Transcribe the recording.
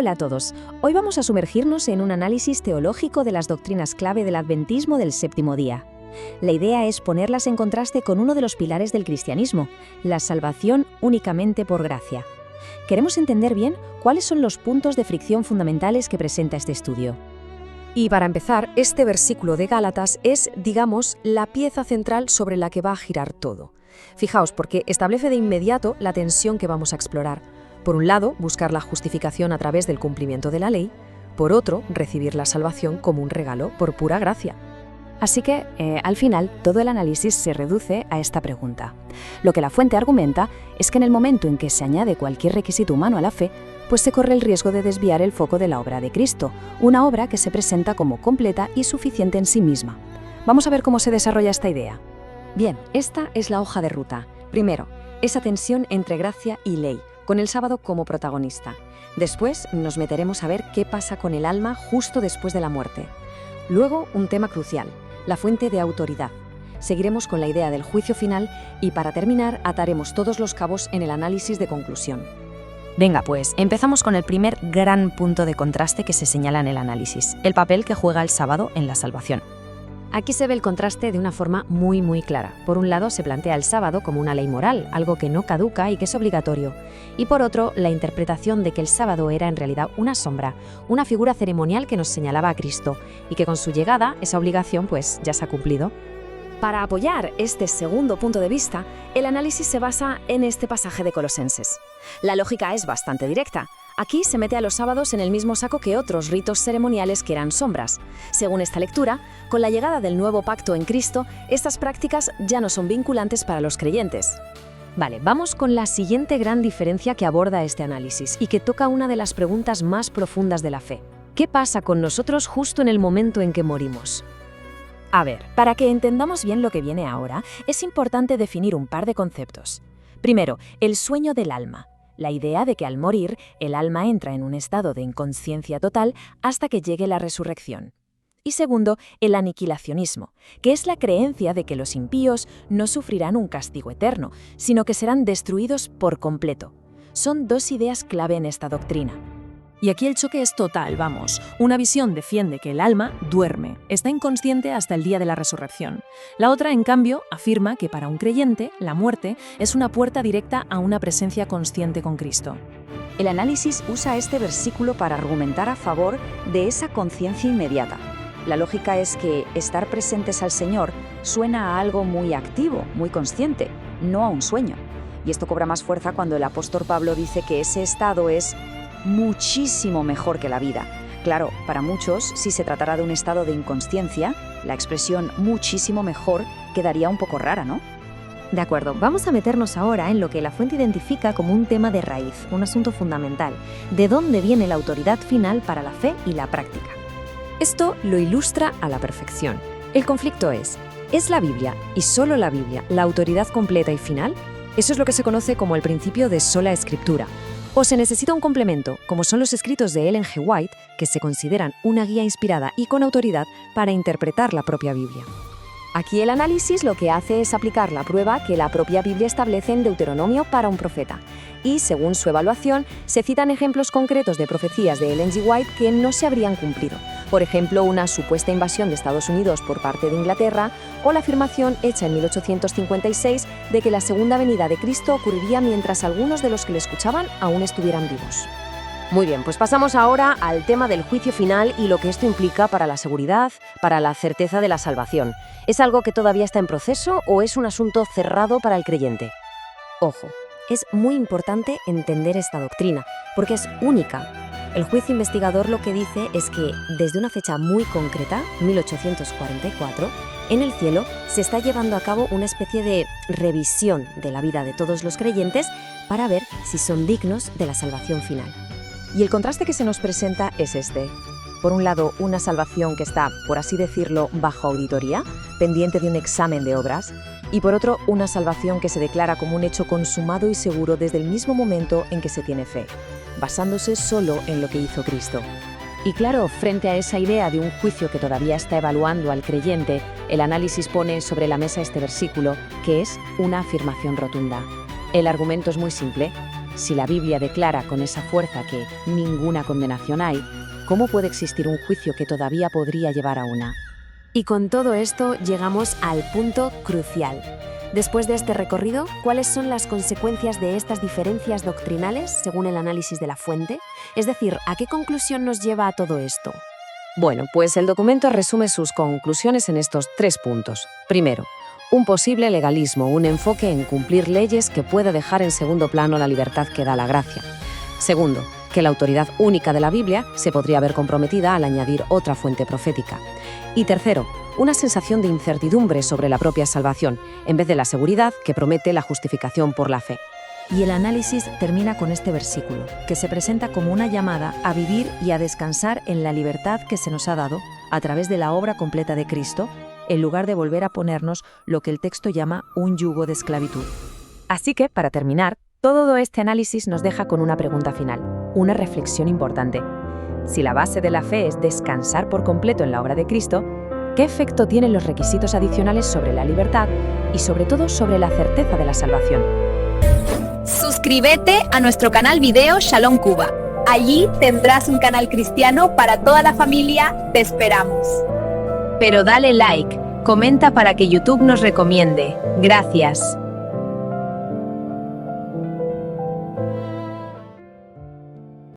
Hola a todos. Hoy vamos a sumergirnos en un análisis teológico de las doctrinas clave del adventismo del séptimo día. La idea es ponerlas en contraste con uno de los pilares del cristianismo, la salvación únicamente por gracia. Queremos entender bien cuáles son los puntos de fricción fundamentales que presenta este estudio. Y para empezar, este versículo de Gálatas es, digamos, la pieza central sobre la que va a girar todo. Fijaos, porque establece de inmediato la tensión que vamos a explorar. Por un lado, buscar la justificación a través del cumplimiento de la ley. Por otro, recibir la salvación como un regalo por pura gracia. Así que, al final, todo el análisis se reduce a esta pregunta. Lo que la fuente argumenta es que en el momento en que se añade cualquier requisito humano a la fe, pues se corre el riesgo de desviar el foco de la obra de Cristo, una obra que se presenta como completa y suficiente en sí misma. Vamos a ver cómo se desarrolla esta idea. Bien, esta es la hoja de ruta. Primero, esa tensión entre gracia y ley, con el sábado como protagonista. Después nos meteremos a ver qué pasa con el alma justo después de la muerte. Luego, un tema crucial, la fuente de autoridad. Seguiremos con la idea del juicio final y para terminar ataremos todos los cabos en el análisis de conclusión. Venga, pues empezamos con el primer gran punto de contraste que se señala en el análisis, el papel que juega el sábado en la salvación. Aquí se ve el contraste de una forma muy clara. Por un lado se plantea el sábado como una ley moral, algo que no caduca y que es obligatorio. Y por otro, la interpretación de que el sábado era en realidad una sombra, una figura ceremonial que nos señalaba a Cristo, y que con su llegada esa obligación pues ya se ha cumplido. Para apoyar este segundo punto de vista, el análisis se basa en este pasaje de Colosenses. La lógica es bastante directa. Aquí se mete a los sábados en el mismo saco que otros ritos ceremoniales que eran sombras. Según esta lectura, con la llegada del nuevo pacto en Cristo, estas prácticas ya no son vinculantes para los creyentes. Vale, vamos con la siguiente gran diferencia que aborda este análisis y que toca una de las preguntas más profundas de la fe. ¿Qué pasa con nosotros justo en el momento en que morimos? A ver, para que entendamos bien lo que viene ahora, es importante definir un par de conceptos. Primero, el sueño del alma. La idea de que al morir, el alma entra en un estado de inconsciencia total hasta que llegue la resurrección. Y segundo, el aniquilacionismo, que es la creencia de que los impíos no sufrirán un castigo eterno, sino que serán destruidos por completo. Son dos ideas clave en esta doctrina. Y aquí el choque es total, vamos. Una visión defiende que el alma duerme, está inconsciente hasta el día de la resurrección. La otra, en cambio, afirma que para un creyente, la muerte es una puerta directa a una presencia consciente con Cristo. El análisis usa este versículo para argumentar a favor de esa conciencia inmediata. La lógica es que estar presentes al Señor suena a algo muy activo, muy consciente, no a un sueño. Y esto cobra más fuerza cuando el apóstol Pablo dice que ese estado es muchísimo mejor que la vida. Claro, para muchos, si se tratara de un estado de inconsciencia, la expresión muchísimo mejor quedaría un poco rara, ¿no? De acuerdo, vamos a meternos ahora en lo que la fuente identifica como un tema de raíz, un asunto fundamental. ¿De dónde viene la autoridad final para la fe y la práctica? Esto lo ilustra a la perfección. El conflicto ¿es la Biblia, y solo la Biblia, la autoridad completa y final? Eso es lo que se conoce como el principio de sola escritura. ¿O se necesita un complemento, como son los escritos de Ellen G. White, que se consideran una guía inspirada y con autoridad para interpretar la propia Biblia? Aquí el análisis lo que hace es aplicar la prueba que la propia Biblia establece en Deuteronomio para un profeta. Y, según su evaluación, se citan ejemplos concretos de profecías de Ellen G. White que no se habrían cumplido. Por ejemplo, una supuesta invasión de Estados Unidos por parte de Inglaterra o la afirmación hecha en 1856 de que la segunda venida de Cristo ocurriría mientras algunos de los que le escuchaban aún estuvieran vivos. Muy bien, pues pasamos ahora al tema del juicio final y lo que esto implica para la seguridad, para la certeza de la salvación. ¿Es algo que todavía está en proceso o es un asunto cerrado para el creyente? Ojo, es muy importante entender esta doctrina, porque es única. El juicio investigador lo que dice es que, desde una fecha muy concreta, 1844, en el cielo se está llevando a cabo una especie de revisión de la vida de todos los creyentes para ver si son dignos de la salvación final. Y el contraste que se nos presenta es este. Por un lado, una salvación que está, por así decirlo, bajo auditoría, pendiente de un examen de obras, y por otro, una salvación que se declara como un hecho consumado y seguro desde el mismo momento en que se tiene fe, basándose solo en lo que hizo Cristo. Y claro, frente a esa idea de un juicio que todavía está evaluando al creyente, el análisis pone sobre la mesa este versículo, que es una afirmación rotunda. El argumento es muy simple. Si la Biblia declara con esa fuerza que ninguna condenación hay, ¿cómo puede existir un juicio que todavía podría llevar a una? Y con todo esto llegamos al punto crucial. Después de este recorrido, ¿cuáles son las consecuencias de estas diferencias doctrinales según el análisis de la fuente? Es decir, ¿a qué conclusión nos lleva a todo esto? Bueno, pues el documento resume sus conclusiones en estos 3 puntos. Primero, un posible legalismo, un enfoque en cumplir leyes que pueda dejar en segundo plano la libertad que da la gracia. Segundo, que la autoridad única de la Biblia se podría ver comprometida al añadir otra fuente profética. Y tercero, una sensación de incertidumbre sobre la propia salvación, en vez de la seguridad que promete la justificación por la fe. Y el análisis termina con este versículo, que se presenta como una llamada a vivir y a descansar en la libertad que se nos ha dado a través de la obra completa de Cristo, en lugar de volver a ponernos lo que el texto llama un yugo de esclavitud. Así que, para terminar, todo este análisis nos deja con una pregunta final, una reflexión importante. Si la base de la fe es descansar por completo en la obra de Cristo, ¿qué efecto tienen los requisitos adicionales sobre la libertad y sobre todo sobre la certeza de la salvación? Suscríbete a nuestro canal Video Shalom Cuba. Allí tendrás un canal cristiano para toda la familia. Te esperamos. Pero dale like, comenta para que YouTube nos recomiende. Gracias.